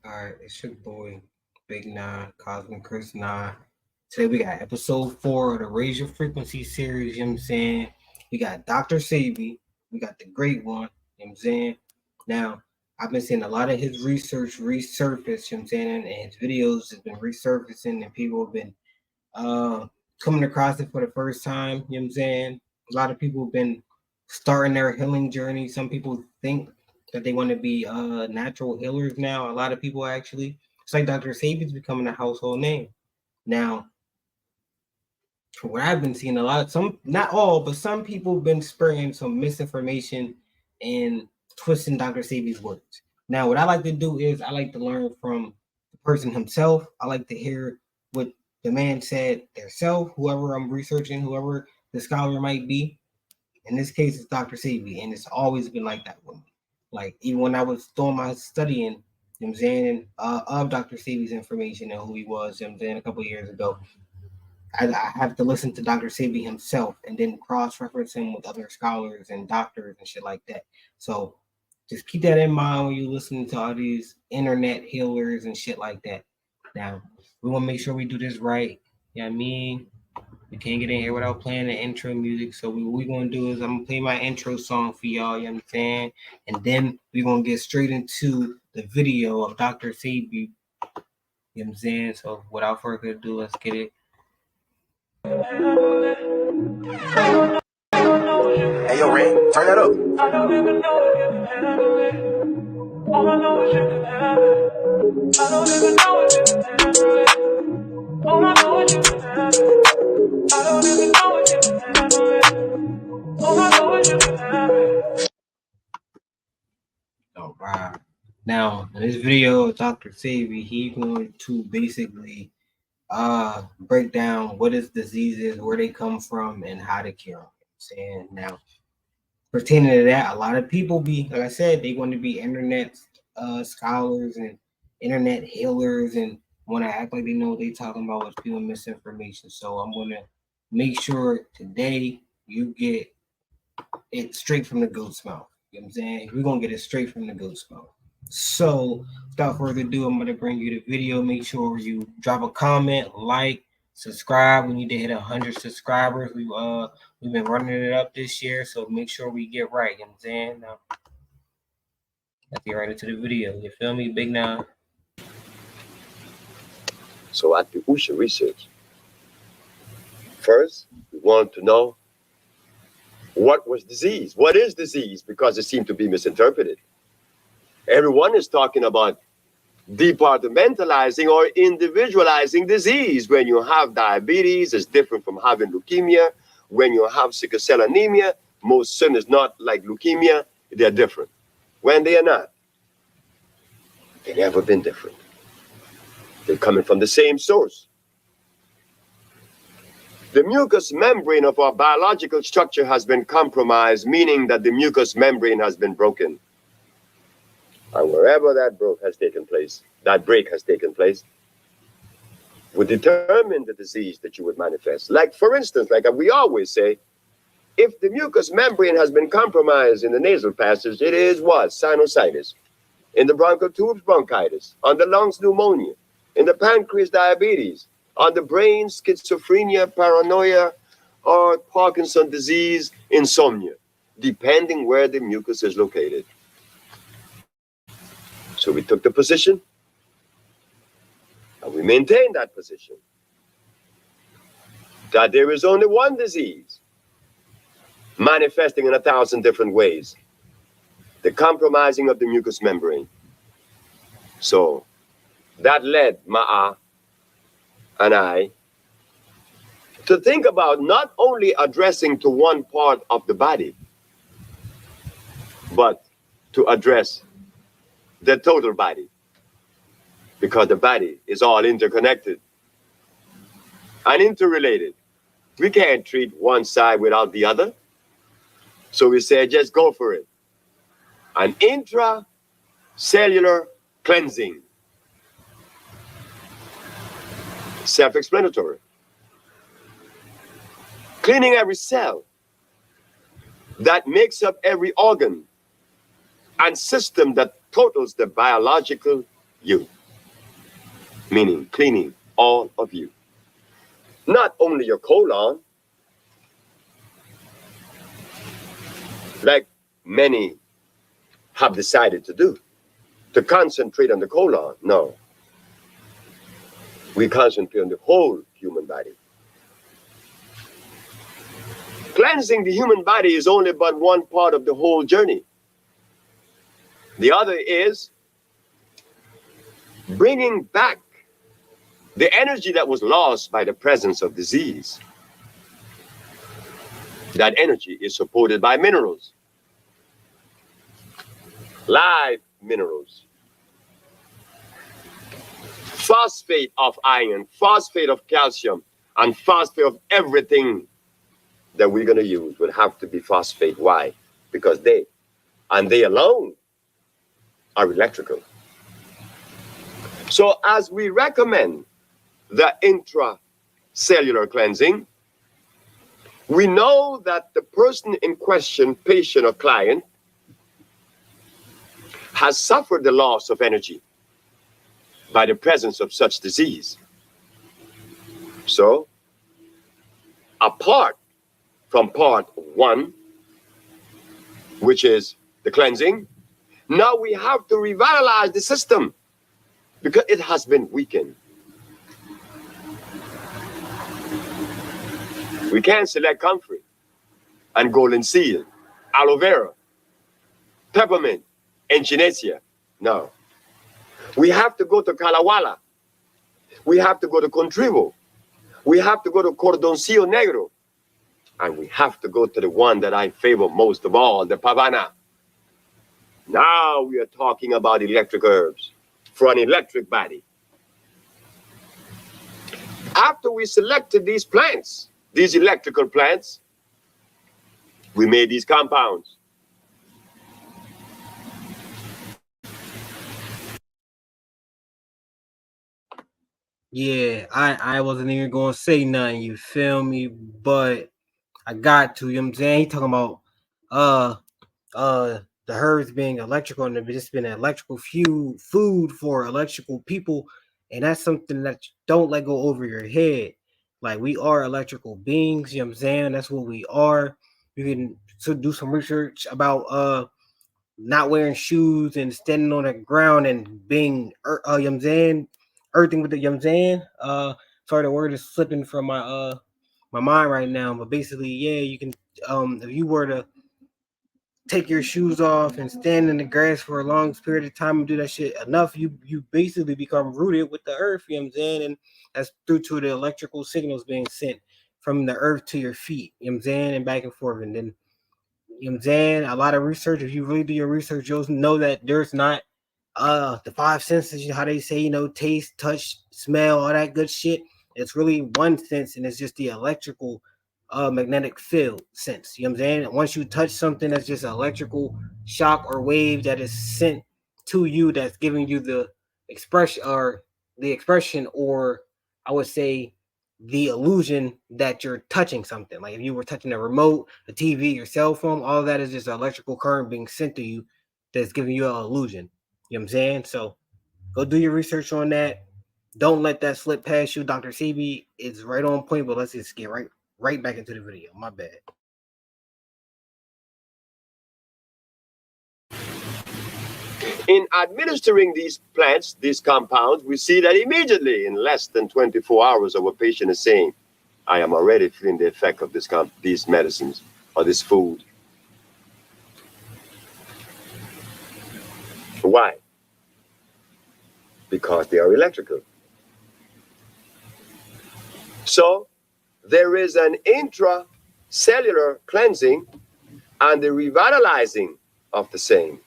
Alright, it's your boy, Big Nine, Cosmic Chris 9. Today we got episode 4 of the Raise Your Frequency series, you know what I'm saying? We got Dr. SEBI, we got the great one, you know what I'm saying? Now, I've been seeing a lot of his research resurface, you know what I'm saying? And his videos have been resurfacing and people have been coming across it for the first time, you know what I'm saying? A lot of people have been starting their healing journey. Some people think that they want to be natural healers now. A lot of people actually. It's like Dr. Sabi's becoming a household name. Now, from what I've been seeing, some, not all, but some people have been spreading some misinformation and twisting Dr. Sabi's words. Now, what I like to do is I like to learn from the person himself. I like to hear what the man said theirself, whoever I'm researching, whoever the scholar might be. In this case, it's Dr. Sebi, and it's always been like that with me. Like, even when I was doing my studying, you know what I'm saying, of Dr. Sebi's information and who he was, you know what I'm saying, a couple of years ago, I have to listen to Dr. Sebi himself and then cross-reference him with other scholars and doctors and shit like that. So just keep that in mind when you're listening to all these internet healers and shit like that. Now, we want to make sure we do this right. You know what I mean? We can't get in here without playing the intro music. So what we're going to do is I'm going to play my intro song for y'all, you know what I'm saying? And then we're going to get straight into the video of Dr. Sebi, you know what I'm saying? So without further ado, let's get it. Hey, yo, Ring, turn that up. I don't even know if you can handle it. All I know is you can handle it. I don't even know if you can handle it. All I know is you can handle it. I don't even know if you can handle it. All I know is you can handle it. All right. Now, in this video, Dr. Sebi, he's going to basically break down what is diseases, where they come from, and how to cure them. You know what I'm saying? Now, pertaining to that, a lot of people be, like I said, they want to be internet scholars and internet healers and want to act like they know what they talking about with people misinformation. So I'm going to make sure today you get it straight from the goat's mouth. You know what I'm saying? We're going to get it straight from the goat's mouth. So without further ado, I'm going to bring you the video. Make sure you drop a comment, like, subscribe. We need to hit 100 subscribers. We've been running it up this year, so make sure we get right. You know what I'm saying? Now, let's get right into the video. You feel me? Big Nine. So at the MUCUS research, first, we want to know what was disease? What is disease? Because it seemed to be misinterpreted. Everyone is talking about departmentalizing or individualizing disease. When you have diabetes, it's different from having leukemia. When you have sickle cell anemia, most sin is not like leukemia, they're different. When they are not, they've never been different. They're coming from the same source. The mucous membrane of our biological structure has been compromised, meaning that the mucous membrane has been broken. And wherever that break has taken place, would determine the disease that you would manifest. Like, for instance, like we always say, if the mucous membrane has been compromised in the nasal passage, it is what? Sinusitis. In the bronchial tubes, bronchitis. On the lungs, pneumonia. In the pancreas, diabetes. On the brain, schizophrenia, paranoia, or Parkinson's disease, insomnia, depending where the mucus is located. So we took the position, and we maintained that position, that there is only one disease manifesting in 1,000 different ways, the compromising of the mucous membrane. So that led Ma'a and I to think about not only addressing to one part of the body, but to address the total body, because the body is all interconnected and interrelated. We can't treat one side without the other. So we said, just go for it. An intracellular cleansing. Self-explanatory. Cleaning every cell that makes up every organ and system that totals the biological you. meaning cleaning all of you. Not only your colon, like many have decided to do, to concentrate on the colon. No. We concentrate on the whole human body. Cleansing the human body is only but one part of the whole journey. The other is bringing back the energy that was lost by the presence of disease. That energy is supported by minerals, live minerals, phosphate of iron, phosphate of calcium, and phosphate of everything that we're going to use would have to be phosphate. Why? Because they, and they alone, are electrical. So as we recommend the intracellular cleansing, we know that the person in question, patient or client, has suffered the loss of energy by the presence of such disease. So, apart from part one, which is the cleansing, now we have to revitalize the system because it has been weakened. We can't select comfrey and golden seal, aloe vera, peppermint, and echinacea. No. We have to go to calawala. We have to go to contrivo. We have to go to cordoncillo negro. And we have to go to the one that I favor most of all, the pavana. Now we are talking about electric herbs for an electric body. After we selected these plants, these electrical plants, we made these compounds. Yeah, I wasn't even gonna say nothing, you feel me? But I got to, you know what I'm saying? He talking about the herbs being electrical and it's just been an electrical food for electrical people, and that's something that you don't let go over your head. Like, we are electrical beings, you know what I'm saying? That's what we are. You can do some research about not wearing shoes and standing on the ground and being you know what I'm saying, earthing with the, you know what I'm saying? Sorry, the word is slipping from my mind right now, but basically, yeah, you can if you were to take your shoes off and stand in the grass for a long period of time and do that shit enough, you basically become rooted with the earth, you know what I'm saying? And that's due to the electrical signals being sent from the earth to your feet, you know what I'm saying, and back and forth. And then, you know what I'm saying, a lot of research, if you really do your research, you'll know that there's not the five senses, you know, how they say, you know, taste, touch, smell, all that good shit. It's really one sense, and it's just the electrical magnetic field sense. You know what I'm saying? And once you touch something, that's just an electrical shock or wave that is sent to you, that's giving you the expression, or I would say the illusion that you're touching something. Like if you were touching a remote, a TV, your cell phone, all of that is just an electrical current being sent to you that's giving you an illusion. You know what I'm saying? So go do your research on that. Don't let that slip past you. Dr. CB is right on point, but let's just get right back into the video. My bad. In administering these plants, these compounds, we see that immediately in less than 24 hours our patient is saying, I am already feeling the effect of these medicines or this food. Why? Because they are electrical. So there is an intracellular cleansing and the revitalizing of the same.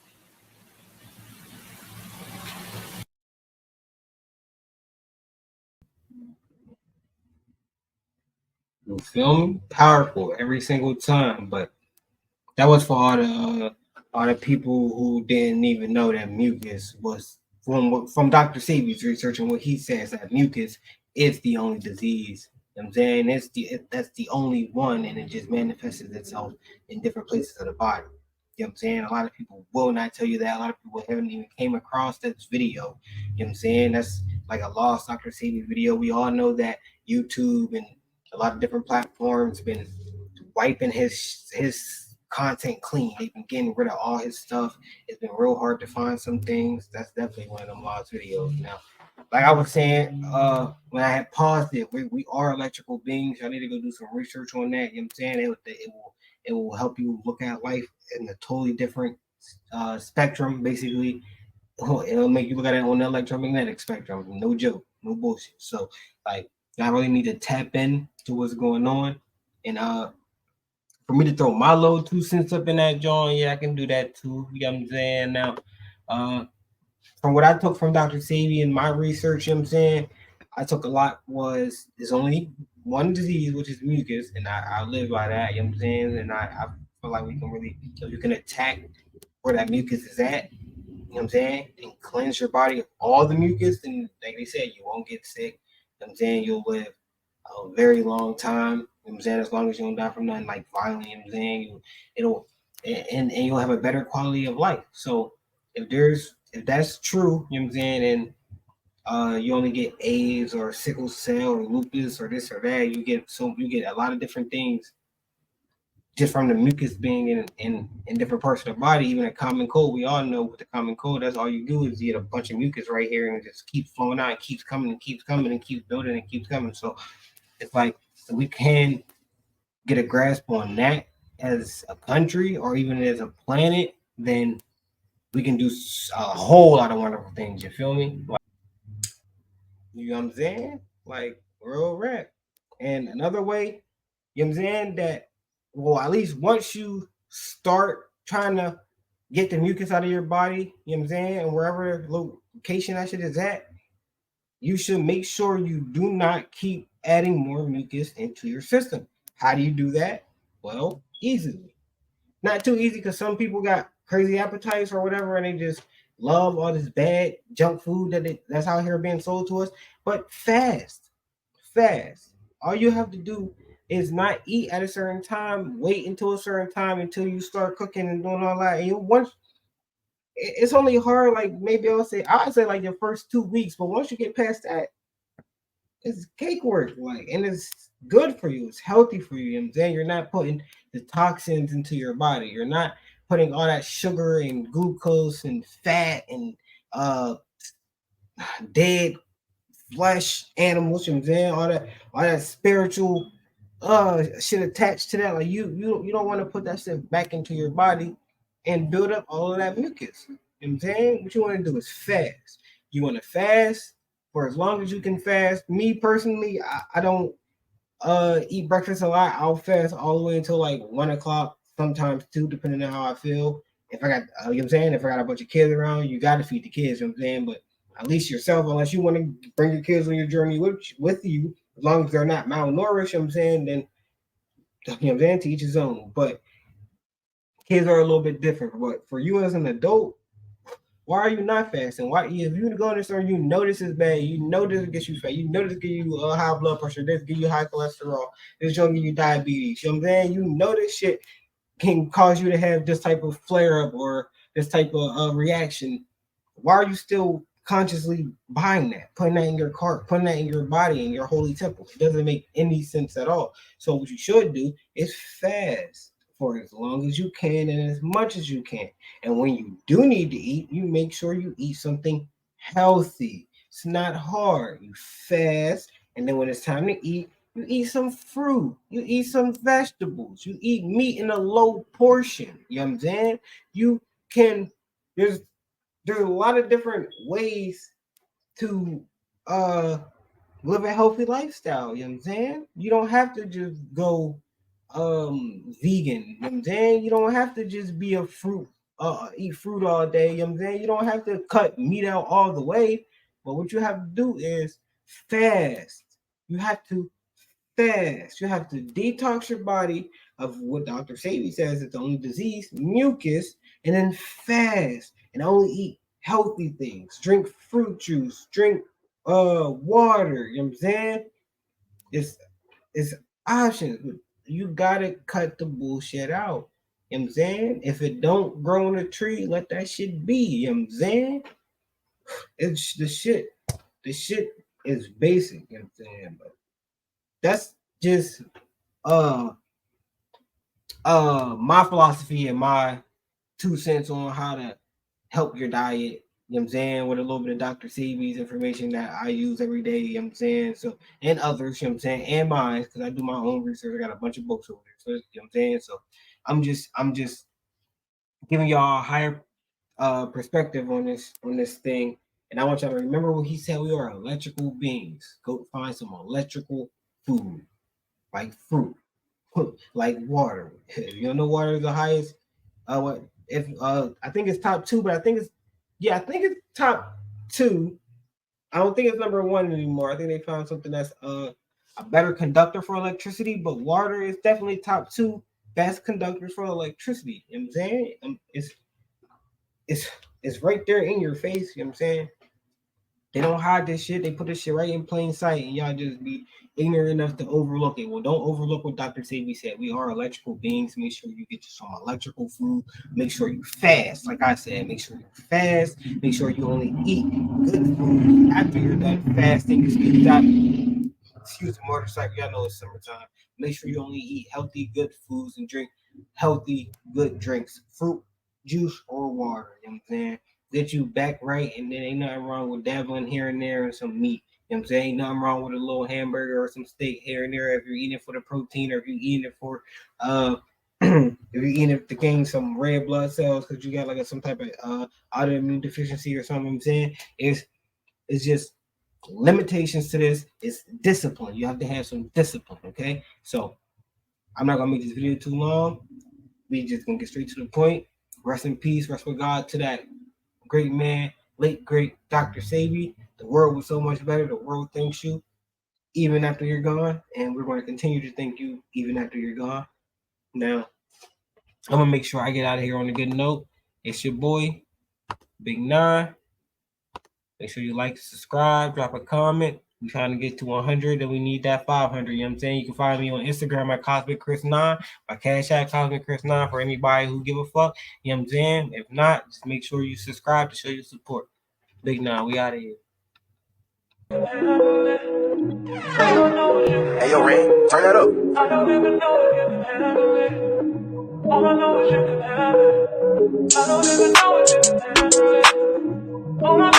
You feel me? Powerful every single time. But that was for all the people who didn't even know that mucus was from Dr. Sebi's research, and what he says that mucus is the only disease. You know what I'm saying that's the only one, and it just manifests itself in different places of the body. You know what I'm saying? A lot of people will not tell you that. A lot of people haven't even came across this video. You know what I'm saying? That's like a lost Dr. Sebi video. We all know that YouTube and a lot of different platforms been wiping his content clean. They've been getting rid of all his stuff. It's been real hard to find some things. That's definitely one of them lost videos. Now, like I was saying, when I had paused it, we are electrical beings. I need to go do some research on that. You know what I'm saying? It will help you look at life in a totally different spectrum, basically. It'll make you look at it on the electromagnetic spectrum. No joke, no bullshit. So, like, I really need to tap in to what's going on, and for me to throw my little 2 cents up in that joint, yeah, I can do that too. You know what I'm saying? Now, from what I took from Dr. Sebi in my research, you know what I'm saying, I took a lot was there's only one disease, which is mucus, and I live by that, you know what I'm saying? And I feel like we can really, so you can attack where that mucus is at, you know what I'm saying, and cleanse your body of all the mucus, and like they said, you won't get sick, you know what I'm saying? You'll live a very long time, you know what I'm saying, as long as you don't die from nothing like violent, you know what I'm saying? It'll, and you'll have a better quality of life. So if that's true, you know what I'm saying, and you only get AIDS or sickle cell or lupus or this or that, you get a lot of different things just from the mucus being in different parts of the body. Even a common cold, we all know with the common cold, that's all you do is you get a bunch of mucus right here and it just keeps flowing out, keeps coming and keeps coming and keeps building and keeps coming. So it's like we can get a grasp on that as a country or even as a planet, then we can do a whole lot of wonderful things. You feel me? Like, you know what I'm saying? Like real rap. And another way, you know what I'm saying, that well, at least once you start trying to get the mucus out of your body, you know what I'm saying, and wherever location that shit is at, you should make sure you do not keep adding more mucus into your system. How do you do that? Well, easily. Not too easy because some people got crazy appetites or whatever, and they just love all this bad junk food that's out here being sold to us. But fast. All you have to do is not eat at a certain time. Wait until a certain time until you start cooking and doing all that. And you once it's only hard, like maybe I'd say like your first 2 weeks, but once you get past that, it's cake work, like, and it's good for you. It's healthy for you. You know what I'm saying? You're not putting the toxins into your body. You're not putting all that sugar and glucose and fat and uh dead flesh animals, you know what I'm saying? All that spiritual shit attached to that. Like you don't want to put that shit back into your body and build up all of that mucus. You know what I'm saying? What you want to do is fast. You want to fast for as long as you can fast. Me personally, I don't eat breakfast a lot. I'll fast all the way until like 1 o'clock, sometimes two, depending on how I feel. If I got, you know what I'm saying, if I got a bunch of kids around, you got to feed the kids, you know what I'm saying? But at least yourself, unless you want to bring your kids on your journey with you, as long as they're not malnourished, you know what I'm saying, then, you know what I'm saying, to each his own. But kids are a little bit different. But for you as an adult, why are you not fasting? Why, if you go in the store, you know this is bad. You know this gets you fat. You know this give you high blood pressure. This give you high cholesterol. This gonna give you diabetes. You know what I'm saying? You know this shit can cause you to have this type of flare up or this type of reaction. Why are you still consciously buying that, putting that in your cart, putting that in your body, in your holy temple? It doesn't make any sense at all. So what you should do is fast for as long as you can and as much as you can. And when you do need to eat, you make sure you eat something healthy. It's not hard. You fast, and then when it's time to eat, you eat some fruit, you eat some vegetables, you eat meat in a low portion. You know what I'm saying? You can, there's a lot of different ways to live a healthy lifestyle. You know what I'm saying? You don't have to just go vegan. You know what I'm saying? You don't have to just be a fruit, eat fruit all day. You know what I'm saying? You don't have to cut meat out all the way. But what you have to do is fast. You have to fast. You have to detox your body of what Dr. Sebi says is the only disease, mucus, and then fast and only eat healthy things. Drink fruit juice, drink water, you know what I'm saying? It's options, but you gotta cut the bullshit out. You know what I'm saying? If it don't grow on a tree, let that shit be. You know what I'm saying? It's the shit. this shit is basic, you know what I'm saying? But that's just uh my philosophy and my 2 cents on how to help your diet. You know what I'm saying? With a little bit of Dr. Sebi's information that I use every day, you know what I'm saying? So, and others, you know what I'm saying? And mine, because I do my own research. I got a bunch of books over there. So, you know what I'm saying? So, I'm just giving y'all a higher perspective on this thing. And I want y'all to remember what he said. We are electrical beings. Go find some electrical food, like fruit, like water. If you don't know water is the highest, what if I think it's top two, but I think it's top two. I don't think it's number one anymore. I think they found something that's a better conductor for electricity, but water is definitely top two best conductors for electricity. You know what I'm saying? It's it's right there in your face, you know what I'm saying? They don't hide this shit. They put this shit right in plain sight, and y'all just be ignorant enough to overlook it. Well, don't overlook what Dr. Sebi said. We are electrical beings. Make sure you get you some electrical food. Make sure you fast. Like I said, make sure you fast. Make sure you only eat good food after you're done fasting. Excuse the motorcycle. Y'all know it's summertime. Make sure you only eat healthy, good foods and drink healthy, good drinks. Fruit, juice, or water. You know what I'm saying? Get you back right, and then ain't nothing wrong with dabbling here and there and some meat. You know what I'm saying? Ain't nothing wrong with a little hamburger or some steak here and there if you're eating it for the protein or if you're eating it for if you're eating it to gain some red blood cells because you got like some type of autoimmune deficiency or something. You know what I'm saying it's just limitations to this. It's discipline. You have to have some discipline, okay? So I'm not gonna make this video too long. We just gonna get straight to the point. Rest in peace, rest with God to that great man, late great Dr. Sebi. The world was so much better. The world thanks you even after you're gone, and we're going to continue to thank you even after you're gone. Now, I'm gonna make sure I get out of here on a good note. It's your boy, Big Nine. Make sure you like, subscribe, drop a comment. We're trying to get to 100, and we need that 500. You know what I'm saying? You can find me on Instagram at Cosmic Chris 9, my cash at Cosmic Chris 9 for anybody who give a fuck. You know what I'm saying? If not, just make sure you subscribe to show your support. Big 9, we out of here. Hey, yo, Ring, turn that up. I don't even know if you can handle it. All I know is you can have it. I don't even know if you can handle it. All I